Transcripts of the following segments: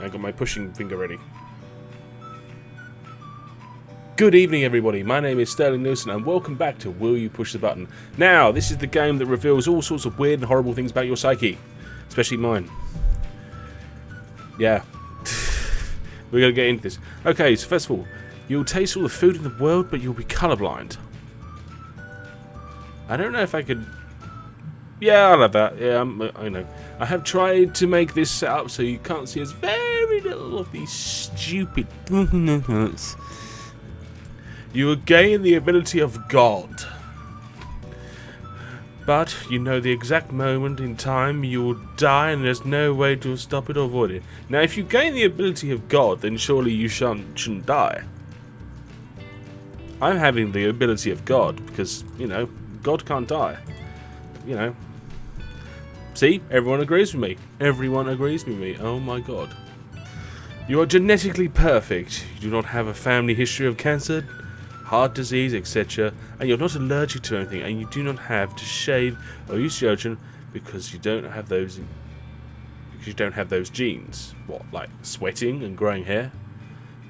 I got my pushing finger ready. Good evening, everybody. My name is Sterling Newson, and welcome back to Will You Push the Button? Now, this is the game that reveals all sorts of weird and horrible things about your psyche, especially mine. Yeah. We're going to get into this. Okay, so first of all, you'll taste all the food in the world, but you'll be colourblind. I don't know if I could... Yeah, I'll have that. Yeah, I know. I have tried to make this set up so you can't see as very little of these stupid... You will gain the ability of God. But you know the exact moment in time you will die, and there's no way to stop it or avoid it. Now, if you gain the ability of God, then surely you shouldn't die. I'm having the ability of God because, you know, God can't die. You know. See? Everyone agrees with me. Everyone agrees with me. Oh my God. You are genetically perfect. You do not have a family history of cancer, heart disease, etc., and you're not allergic to anything, and you do not have to shave or use deodorant because you don't have those genes. What, like sweating and growing hair?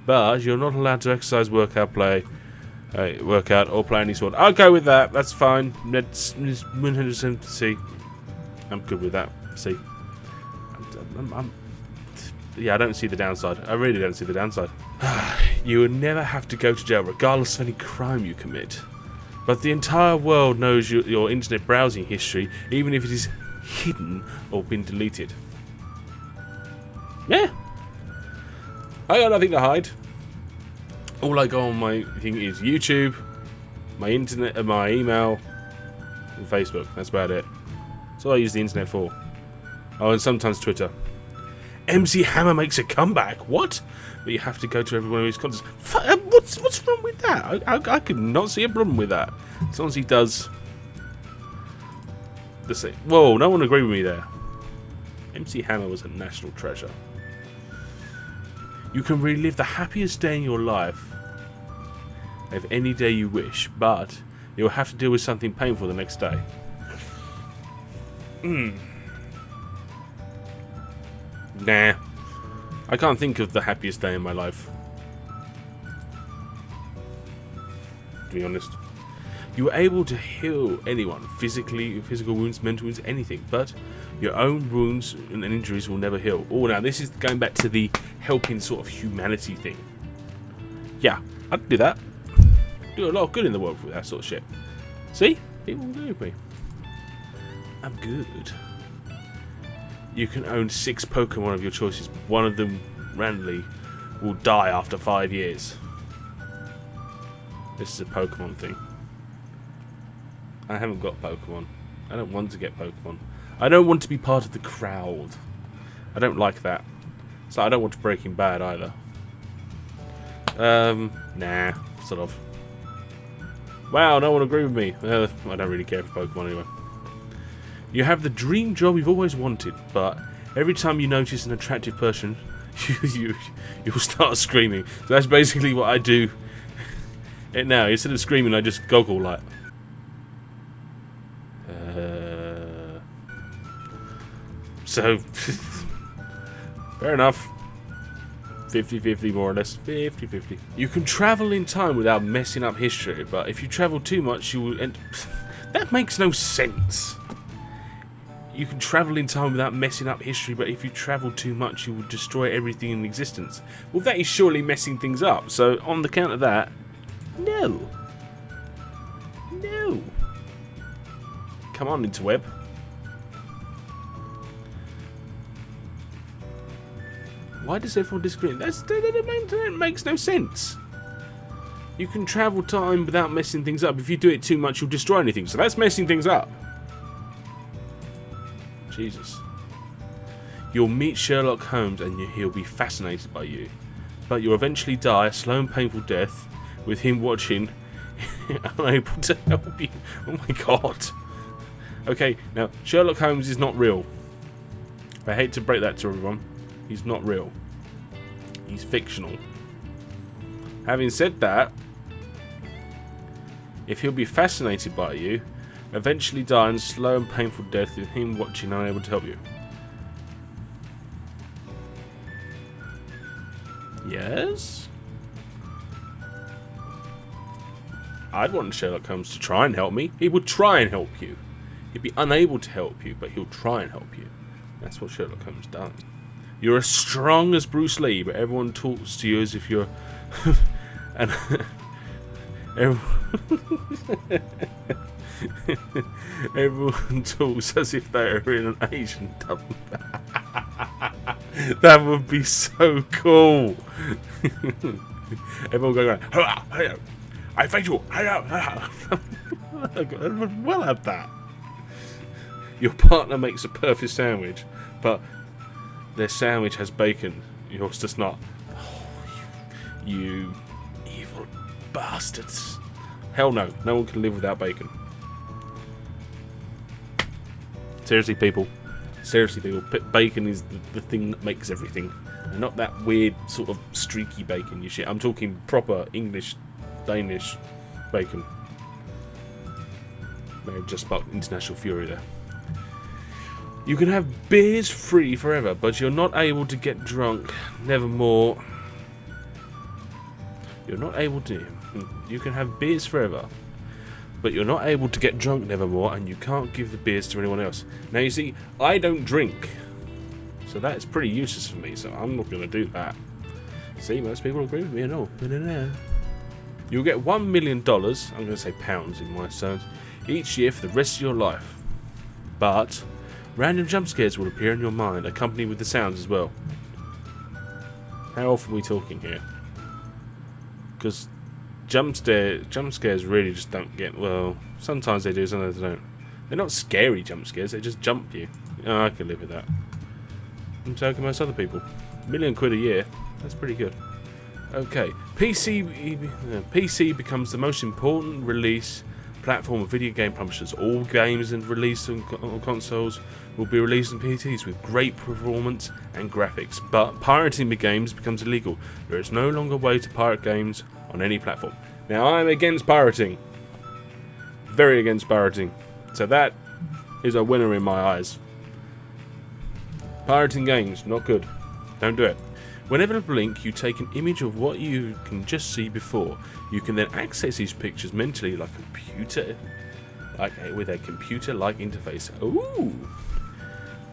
But you're not allowed to exercise, work out, or play any sport. I'll go with that. That's fine. Let's 100% see. I'm good with that. See, yeah, I don't see the downside. I really don't see the downside. You will never have to go to jail regardless of any crime you commit. But the entire world knows your internet browsing history, even if it is hidden or been deleted. Yeah. I got nothing to hide. All I got on my thing is YouTube, my internet, my email, and Facebook. That's about it. That's all I use the internet for. Oh, and sometimes Twitter. MC Hammer makes a comeback. What? But you have to go to every one of his concerts. What's wrong with that? I could not see a problem with that. As long as he does the same. Whoa, no one agreed with me there. MC Hammer was a national treasure. You can relive the happiest day in your life of any day you wish, but you'll have to deal with something painful the next day. Nah. I can't think of the happiest day in my life. To be honest. You are able to heal anyone, physical wounds, mental wounds, anything, but your own wounds and injuries will never heal. Oh, now this is going back to the helping sort of humanity thing. Yeah, I'd do that. Do a lot of good in the world with that sort of shit. See? People agree with me. I'm good. You can own 6 Pokemon of your choices. One of them randomly will die after 5 years. This is a Pokemon thing. I haven't got Pokemon. I don't want to get Pokemon. I don't want to be part of the crowd. I don't like that. So I don't want to Breaking Bad either. Nah, sort of. Wow, no one agreed with me. I don't really care for Pokemon anyway. You have the dream job you've always wanted, but every time you notice an attractive person, you'll start screaming. So that's basically what I do. Now, instead of screaming, I just goggle like. So, fair enough. 50-50 more or less. 50-50. You can travel in time without messing up history, but if you travel too much, you will end. That makes no sense. You can travel in time without messing up history, but if you travel too much, you will destroy everything in existence. Well, that is surely messing things up. So, on the count of that, no. No. Come on, interweb. Why does everyone disagree? That makes no sense. You can travel time without messing things up. If you do it too much, you'll destroy anything. So that's messing things up. Jesus. You'll meet Sherlock Holmes and he'll be fascinated by you. But you'll eventually die a slow and painful death with him watching, unable to help you. Oh my God. Okay, now, Sherlock Holmes is not real. I hate to break that to everyone. He's not real. He's fictional. Having said that, if he'll be fascinated by you, eventually die in slow and painful death with him watching unable to help you. Yes? I'd want Sherlock Holmes to try and help me. He would try and help you. He'd be unable to help you, but he'll try and help you. That's what Sherlock Holmes does. You're as strong as Bruce Lee, but everyone talks to you as if you're... and everyone talks as if they're in an Asian dub. That would be so cool. Everyone going around, hello, hello, I fight you, hello, hello. I would well have that. Your partner makes a perfect sandwich, but their sandwich has bacon. Yours does not. Oh, you evil bastards. Hell no. No one can live without bacon. Seriously, people. Seriously, people. Bacon is the thing that makes everything. And not that weird sort of streaky bacon you shit. I'm talking proper English, Danish bacon. May have just sparked international fury there. You can have beers free forever, but you're not able to get drunk. Nevermore. You're not able to. You can have beers forever, but you're not able to get drunk nevermore, and you can't give the beers to anyone else. Now you see, I don't drink, so that is pretty useless for me, so I'm not going to do that. See, most people agree with me and all. You'll get $1 million, I'm going to say pounds in my terms, each year for the rest of your life. But random jump scares will appear in your mind, accompanied with the sounds as well. How often are we talking here? Because jump scares really just don't get, well, sometimes they do, sometimes they don't. They're not scary jump scares, they just jump you. Oh, I can live with that. And so can most other people. £1 million a year, that's pretty good. Okay, PC becomes the most important release platform of video game publishers. All games and released on consoles will be released on PCs with great performance and graphics, but pirating the games becomes illegal. There is no longer a way to pirate games on any platform. Now, I'm against pirating. Very against pirating. So that is a winner in my eyes. Pirating games, not good. Don't do it. Whenever you blink, you take an image of what you can just see before. You can then access these pictures mentally with a computer-like interface. Ooh!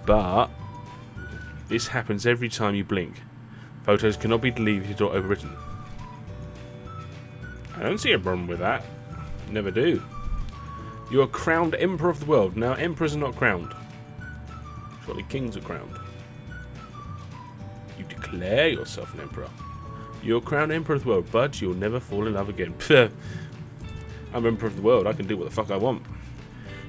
But this happens every time you blink. Photos cannot be deleted or overwritten. I don't see a problem with that. Never do. You are crowned Emperor of the world. Now, emperors are not crowned. Surely kings are crowned. You declare yourself an emperor. You're crowned Emperor of the world, but you'll never fall in love again. I'm Emperor of the world. I can do what the fuck I want.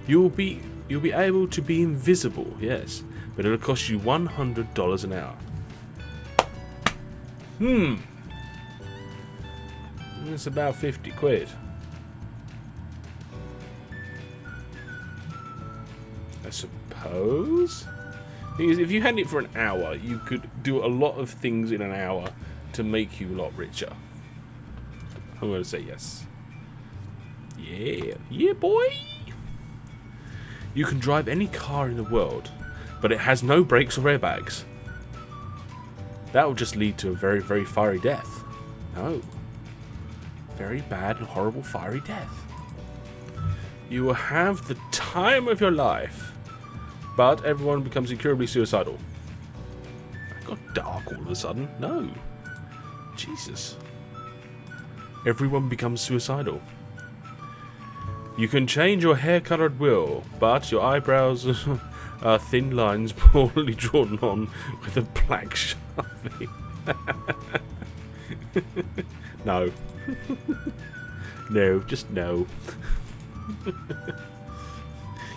You'll be able to be invisible, yes, but it'll cost you $100 an hour. It's about 50 quid. I suppose. Thing is, if you had it for an hour, you could do a lot of things in an hour to make you a lot richer. I'm going to say yes. Yeah, boy. You can drive any car in the world, but it has no brakes or airbags. That will just lead to a very, very fiery death. No. Very bad and horrible fiery death. You will have the time of your life, but everyone becomes incurably suicidal. It got dark all of a sudden. No. Jesus. Everyone becomes suicidal. You can change your hair colour at will, but your eyebrows are thin lines poorly drawn on with a black sharpie. No. No, just no.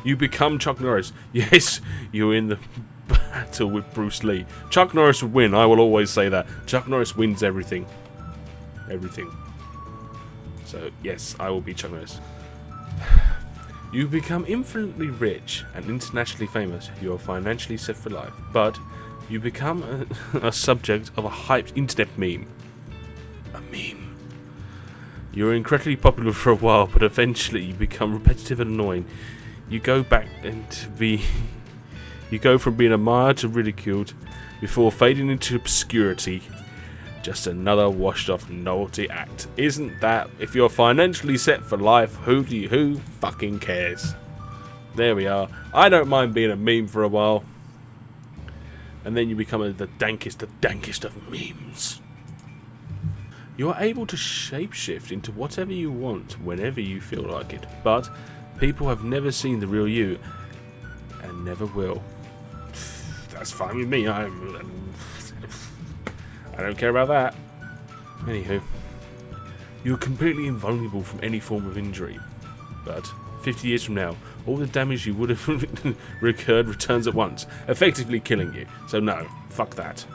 You become Chuck Norris. Yes, you're in the battle with Bruce Lee. Chuck Norris would win, I will always say that. Chuck Norris wins everything. Everything. So, yes, I will be Chuck Norris. You become infinitely rich and internationally famous. You are financially set for life. But you become a subject of a hyped internet meme. A meme. You're incredibly popular for a while, but eventually you become repetitive and annoying. You go back and you go from being admired to ridiculed before fading into obscurity. Just another washed off novelty act. Isn't that? If you're financially set for life, who fucking cares? There we are. I don't mind being a meme for a while. And then you become the dankest of memes. You are able to shapeshift into whatever you want whenever you feel like it. But people have never seen the real you and never will. That's fine with me. I don't care about that. Anywho, you're completely invulnerable from any form of injury. But 50 years from now, all the damage you would have recurred returns at once, effectively killing you. So no, fuck that.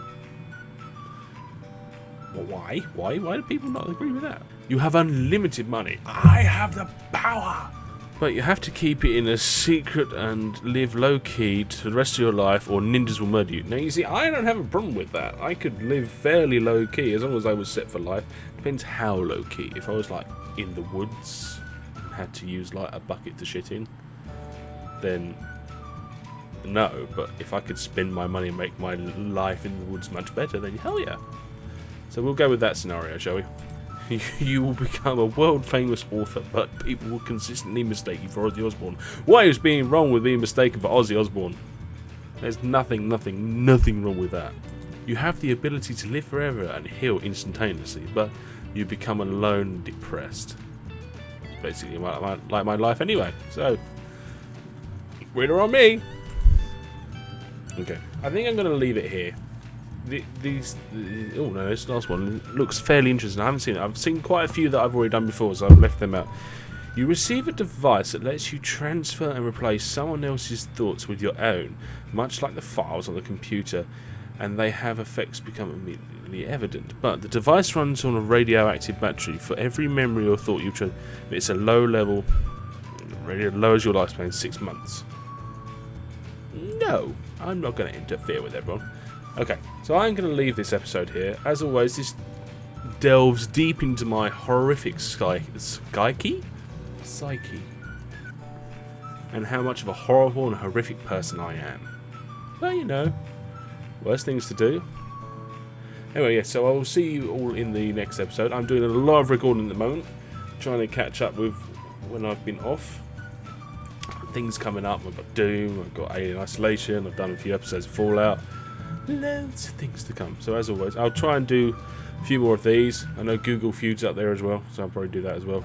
Well, why? Why do people not agree with that? You have unlimited money. I have the power! But you have to keep it in a secret and live low-key for the rest of your life, or ninjas will murder you. Now, you see, I don't have a problem with that. I could live fairly low-key as long as I was set for life. Depends how low-key. If I was, like, in the woods and had to use, like, a bucket to shit in, then no. But if I could spend my money and make my life in the woods much better, then hell yeah. So we'll go with that scenario, shall we? You will become a world-famous author, but people will consistently mistake you for Ozzy Osbourne. What is being wrong with being mistaken for Ozzy Osbourne? There's nothing wrong with that. You have the ability to live forever and heal instantaneously, but you become alone and depressed. It's basically like my life anyway, so winner on me. Okay, I think I'm going to leave it here. Oh no, this last one looks fairly interesting. I haven't seen it. I've seen quite a few that I've already done before, so I've left them out. You receive a device that lets you transfer and replace someone else's thoughts with your own, much like the files on the computer, and they have effects become immediately evident. But the device runs on a radioactive battery. For every memory or thought you it's a low level. Radio lowers your lifespan 6 months. No, I'm not going to interfere with everyone. Okay, so I'm going to leave this episode here. As always, this delves deep into my horrific psyche, and how much of a horrible and horrific person I am. Well, you know, worse things to do. Anyway, yeah, so I will see you all in the next episode. I'm doing a lot of recording at the moment, trying to catch up with when I've been off. Things coming up. I've got Doom, I've got Alien Isolation, I've done a few episodes of Fallout. Loads of things to come. So as always, I'll try and do a few more of these. I know Google Feud's up there as well, so I'll probably do that as well.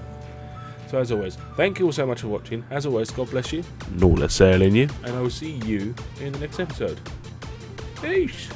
So as always, thank you all so much for watching. As always, God bless you. Norris sailing you. And I will see you in the next episode. Peace.